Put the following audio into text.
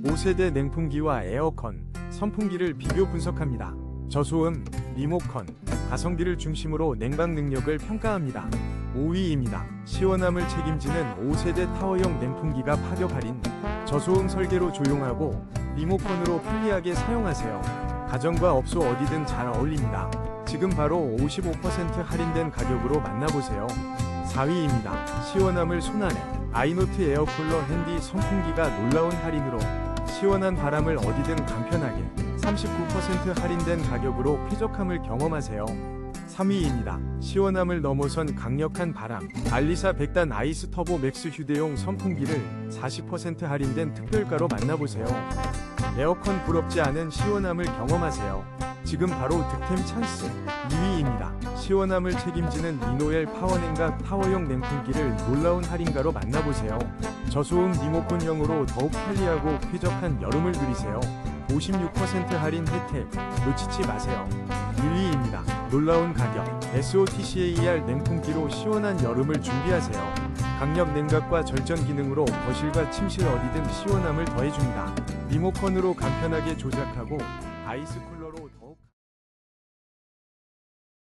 5세대 냉풍기와 에어컨, 선풍기를 비교 분석합니다. 저소음, 리모컨, 가성비를 중심으로 냉방 능력을 평가합니다. 5위입니다. 시원함을 책임지는 5세대 타워형 냉풍기가 파격 할인. 저소음 설계로 조용하고 리모컨으로 편리하게 사용하세요. 가정과 업소 어디든 잘 어울립니다. 지금 바로 55% 할인된 가격으로 만나보세요. 4위입니다. 시원함을 손안에 아이노트 에어쿨러 핸디 선풍기가 놀라운 할인으로 시원한 바람을 어디든 간편하게 39% 할인된 가격으로 쾌적함을 경험하세요. 3위입니다. 시원함을 넘어선 강력한 바람 알리사 100단 아이스 터보 맥스 휴대용 선풍기를 40% 할인된 특별가로 만나보세요. 에어컨 부럽지 않은 시원함을 경험하세요. 지금 바로 득템 찬스. 2위입니다. 시원함을 책임지는 리노엘 파워냉각 타워형 냉풍기를 놀라운 할인가로 만나보세요. 저소음 리모컨형으로 더욱 편리하고 쾌적한 여름을 누리세요. 56% 할인 혜택 놓치지 마세요. 1위입니다. 놀라운 가격 SOTCAER 냉풍기로 시원한 여름을 준비하세요. 강력 냉각과 절전 기능으로 거실과 침실 어디든 시원함을 더해줍니다. 리모컨으로 간편하게 조작하고 아이스 쿨러로 더욱